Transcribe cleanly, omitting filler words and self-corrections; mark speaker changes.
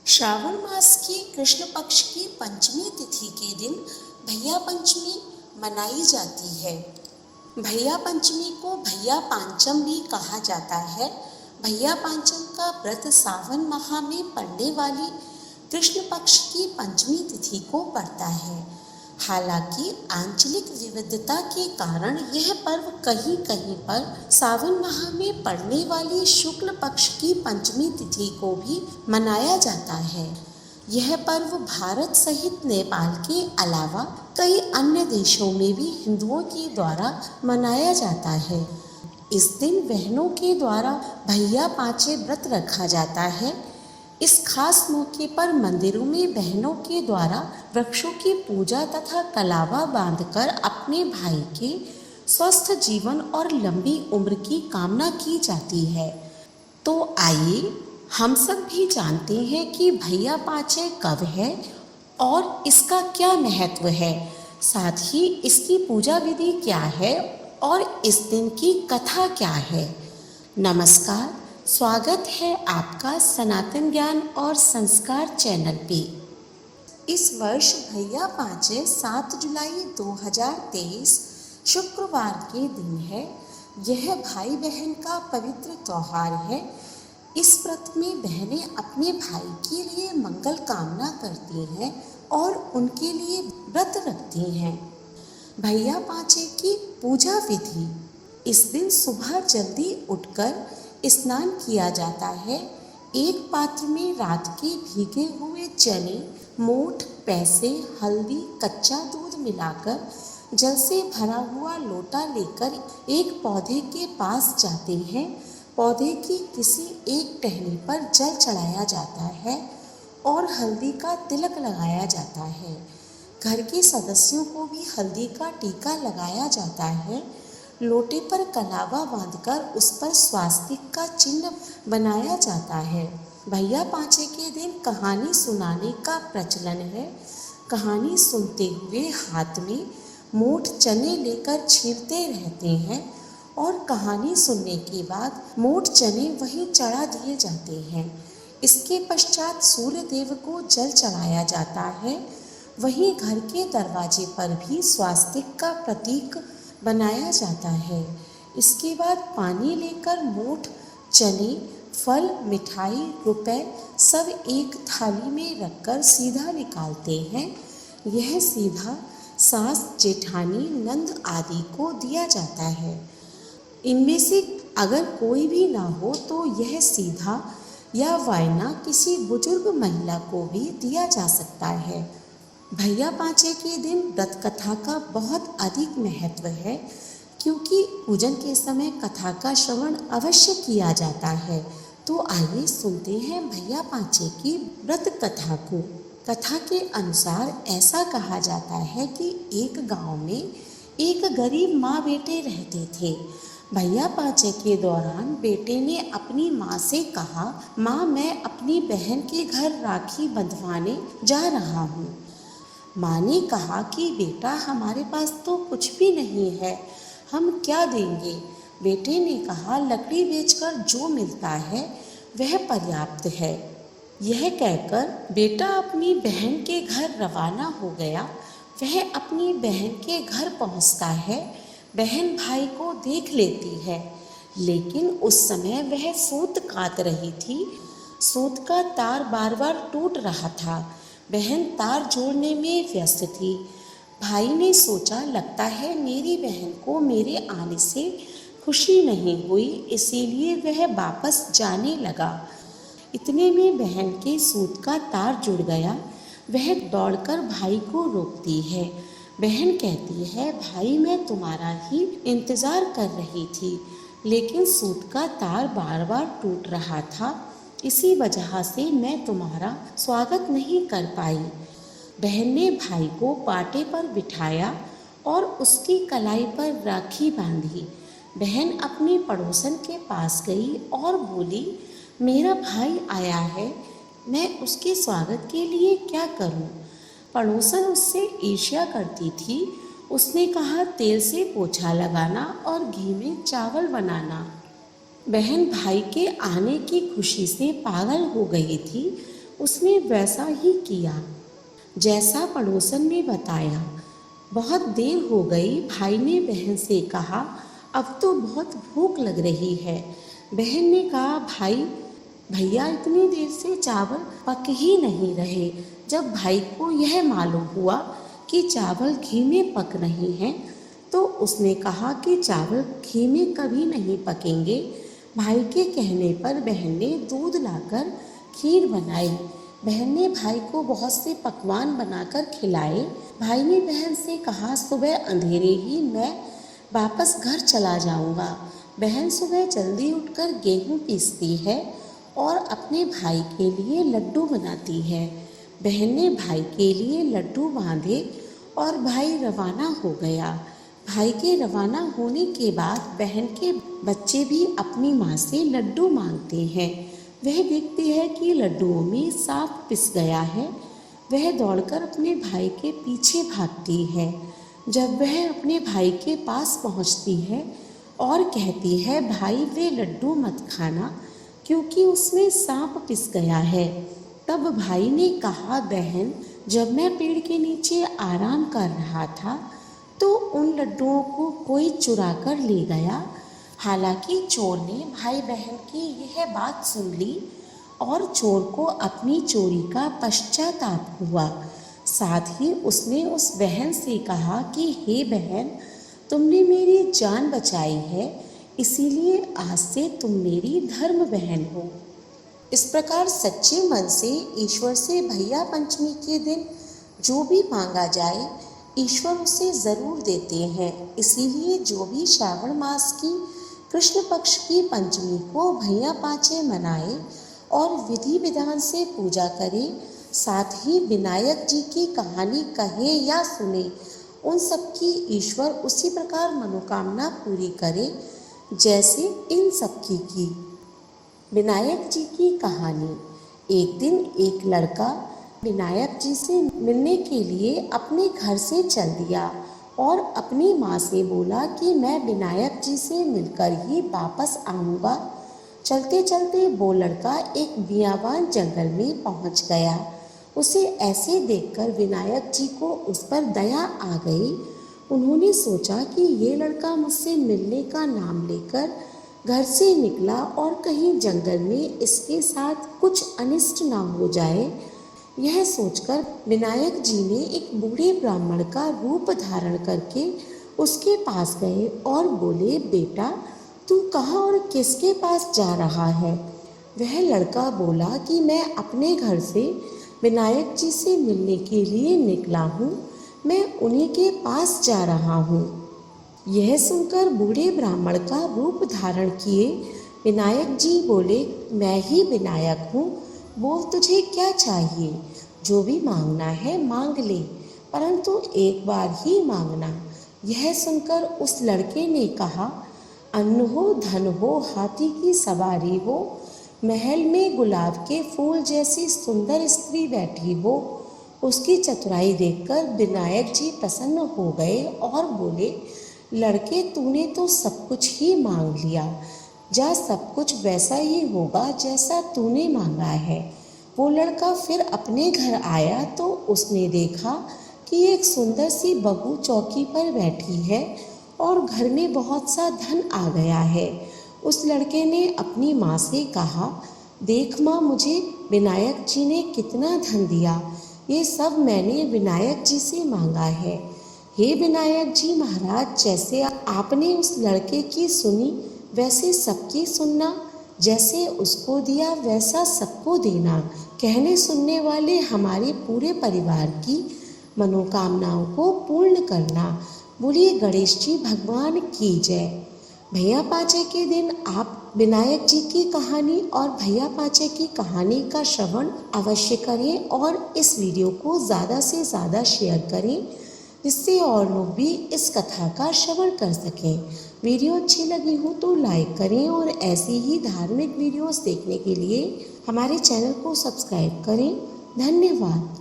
Speaker 1: श्रावण मास की कृष्ण पक्ष की पंचमी तिथि के दिन भैया पंचमी मनाई जाती है। भैया पंचमी को भैया पांचम भी कहा जाता है। भैया पांचम का व्रत सावन माह में पड़ने वाली कृष्ण पक्ष की पंचमी तिथि को पड़ता है। हालांकि आंचलिक विविधता के कारण यह पर्व कहीं कहीं पर सावन माह में पड़ने वाली शुक्ल पक्ष की पंचमी तिथि को भी मनाया जाता है। यह पर्व भारत सहित नेपाल के अलावा कई अन्य देशों में भी हिंदुओं के द्वारा मनाया जाता है। इस दिन बहनों के द्वारा भैया पांचे व्रत रखा जाता है। इस खास मौके पर मंदिरों में बहनों के द्वारा वृक्षों की पूजा तथा कलावा बांधकर अपने भाई के स्वस्थ जीवन और लंबी उम्र की कामना की जाती है। तो आइए हम सब भी जानते हैं कि भैया पांचे कब है और इसका क्या महत्व है, साथ ही इसकी पूजा विधि क्या है और इस दिन की कथा क्या है। नमस्कार, स्वागत है आपका सनातन ज्ञान और संस्कार चैनल पे। इस वर्ष भैया पांचे 7 जुलाई 2023 शुक्रवार के दिन है। यह भाई बहन का पवित्र त्योहार है। इस व्रत में बहनें अपने भाई के लिए मंगल कामना करती हैं और उनके लिए व्रत रखती हैं। भैया पांचे की पूजा विधि। इस दिन सुबह जल्दी उठकर स्नान किया जाता है। एक पात्र में रात के भीगे हुए चने, मोठ, पैसे, हल्दी, कच्चा दूध मिलाकर जल से भरा हुआ लोटा लेकर एक पौधे के पास जाते हैं। पौधे की किसी एक टहनी पर जल चढ़ाया जाता है और हल्दी का तिलक लगाया जाता है। घर के सदस्यों को भी हल्दी का टीका लगाया जाता है। लोटे पर कलावा बांधकर उस पर स्वास्तिक का चिन्ह बनाया जाता है। भैया पांचे के दिन कहानी सुनाने का प्रचलन है। कहानी सुनते हुए हाथ में मोठ चने लेकर छीलते रहते हैं और कहानी सुनने के बाद मोठ चने वहीं चढ़ा दिए जाते हैं। इसके पश्चात सूर्य देव को जल चढ़ाया जाता है। वहीं घर के दरवाजे पर भी स्वास्तिक का प्रतीक बनाया जाता है। इसके बाद पानी लेकर मोठ, चने, फल, मिठाई, रुपए सब एक थाली में रखकर सीधा निकालते हैं। यह सीधा सास, जेठानी, नंद आदि को दिया जाता है। इनमें से अगर कोई भी ना हो तो यह सीधा या वायना किसी बुजुर्ग महिला को भी दिया जा सकता है। भैया पांचे के दिन व्रत कथा का बहुत अधिक महत्व है, क्योंकि पूजन के समय कथा का श्रवण अवश्य किया जाता है। तो आइए सुनते हैं भैया पांचे की व्रत कथा को। कथा के अनुसार ऐसा कहा जाता है कि एक गांव में एक गरीब माँ बेटे रहते थे। भैया पांचे के दौरान बेटे ने अपनी माँ से कहा, माँ मैं अपनी बहन के घर राखी बंधवाने जा रहा हूँ। माँ ने कहा कि बेटा हमारे पास तो कुछ भी नहीं है, हम क्या देंगे। बेटे ने कहा लकड़ी बेचकर जो मिलता है वह पर्याप्त है। यह कहकर बेटा अपनी बहन के घर रवाना हो गया। वह अपनी बहन के घर पहुँचता है। बहन भाई को देख लेती है, लेकिन उस समय वह सूत काट रही थी। सूत का तार बार बार टूट रहा था। बहन तार जोड़ने में व्यस्त थी। भाई ने सोचा लगता है मेरी बहन को मेरे आने से खुशी नहीं हुई, इसीलिए वह वापस जाने लगा। इतने में बहन के सूत का तार जुड़ गया। वह दौड़कर भाई को रोकती है। बहन कहती है भाई मैं तुम्हारा ही इंतज़ार कर रही थी, लेकिन सूत का तार बार बार टूट रहा था, इसी वजह से मैं तुम्हारा स्वागत नहीं कर पाई। बहन ने भाई को पाटे पर बिठाया और उसकी कलाई पर राखी बांधी। बहन अपनी पड़ोसन के पास गई और बोली, मेरा भाई आया है, मैं उसके स्वागत के लिए क्या करूं? पड़ोसन उससे ईर्ष्या करती थी। उसने कहा तेल से पोछा लगाना और घी में चावल बनाना। बहन भाई के आने की खुशी से पागल हो गई थी। उसने वैसा ही किया जैसा पड़ोसन ने बताया। बहुत देर हो गई। भाई ने बहन से कहा, अब तो बहुत भूख लग रही है। बहन ने कहा, भाई भैया इतनी देर से चावल पक ही नहीं रहे। जब भाई को यह मालूम हुआ कि चावल घी में पक रहे हैं तो उसने कहा कि चावल घी में कभी नहीं पकेंगे। भाई के कहने पर बहन ने दूध लाकर खीर बनाई। बहन ने भाई को बहुत से पकवान बनाकर खिलाए। भाई ने बहन से कहा, सुबह अंधेरे ही मैं वापस घर चला जाऊंगा। बहन सुबह जल्दी उठकर गेहूं पीसती है और अपने भाई के लिए लड्डू बनाती है। बहन ने भाई के लिए लड्डू बांधे और भाई रवाना हो गया। भाई के रवाना होने के बाद बहन के बच्चे भी अपनी माँ से लड्डू मांगते हैं। वह देखती है कि लड्डुओं में सांप पिस गया है। वह दौड़कर अपने भाई के पीछे भागती है। जब वह अपने भाई के पास पहुंचती है और कहती है, भाई वे लड्डू मत खाना क्योंकि उसमें सांप पिस गया है। तब भाई ने कहा, बहन जब मैं पेड़ के नीचे आराम कर रहा था तो उन लड्डुओं को कोई चुरा कर ले गया। हालांकि चोर ने भाई बहन की यह बात सुन ली और चोर को अपनी चोरी का पश्चाताप हुआ। साथ ही उसने उस बहन से कहा कि हे बहन, तुमने मेरी जान बचाई है, इसीलिए आज से तुम मेरी धर्म बहन हो। इस प्रकार सच्चे मन से ईश्वर से भैया पंचमी के दिन जो भी मांगा जाए ईश्वर उसे ज़रूर देते हैं। इसीलिए जो भी श्रावण मास की कृष्ण पक्ष की पंचमी को भैया पाँचे मनाए और विधि विधान से पूजा करे, साथ ही विनायक जी की कहानी कहे या सुने, उन सबकी ईश्वर उसी प्रकार मनोकामना पूरी करे जैसे इन सबकी की। विनायक जी की कहानी। एक दिन एक लड़का विनायक जी से मिलने के लिए अपने घर से चल दिया और अपनी माँ से बोला कि मैं विनायक जी से मिलकर ही वापस आऊँगा। चलते चलते वो लड़का एक बियाबान जंगल में पहुँच गया। उसे ऐसे देखकर विनायक जी को उस पर दया आ गई। उन्होंने सोचा कि ये लड़का मुझसे मिलने का नाम लेकर घर से निकला और कहीं जंगल में इसके साथ कुछ अनिष्ट ना हो जाए। यह सोचकर विनायक जी ने एक बूढ़े ब्राह्मण का रूप धारण करके उसके पास गए और बोले, बेटा तू कहाँ और किसके पास जा रहा है? वह लड़का बोला कि मैं अपने घर से विनायक जी से मिलने के लिए निकला हूँ, मैं उन्हीं के पास जा रहा हूँ। यह सुनकर बूढ़े ब्राह्मण का रूप धारण किए विनायक जी बोले, मैं ही विनायक हूँ, बोल तुझे क्या चाहिए? जो भी मांगना है मांग ले, परंतु एक बार ही मांगना। यह सुनकर उस लड़के ने कहा, अन्न हो, धन हो, हाथी की सवारी हो, महल में गुलाब के फूल जैसी सुंदर स्त्री बैठी हो। उसकी चतुराई देखकर विनायक जी प्रसन्न हो गए और बोले, लड़के तूने तो सब कुछ ही मांग लिया, जा सब कुछ वैसा ही होगा जैसा तूने मांगा है। वो लड़का फिर अपने घर आया तो उसने देखा कि एक सुंदर सी बहू चौकी पर बैठी है और घर में बहुत सा धन आ गया है। उस लड़के ने अपनी माँ से कहा, देख माँ, मुझे विनायक जी ने कितना धन दिया, ये सब मैंने विनायक जी से मांगा है। हे विनायक जी महाराज, जैसे आपने उस लड़के की सुनी वैसे सबकी सुनना, जैसे उसको दिया वैसा सबको देना। कहने सुनने वाले हमारे पूरे परिवार की मनोकामनाओं को पूर्ण करना। बोलिए गणेश जी भगवान की जय। भैया पाँचे के दिन आप विनायक जी की कहानी और भैया पाँचे की कहानी का श्रवण अवश्य करें और इस वीडियो को ज़्यादा से ज़्यादा शेयर करें, जिससे और लोग भी इस कथा का श्रवण कर सकें। वीडियो अच्छी लगी हो तो लाइक करें और ऐसी ही धार्मिक वीडियोस देखने के लिए हमारे चैनल को सब्सक्राइब करें। धन्यवाद।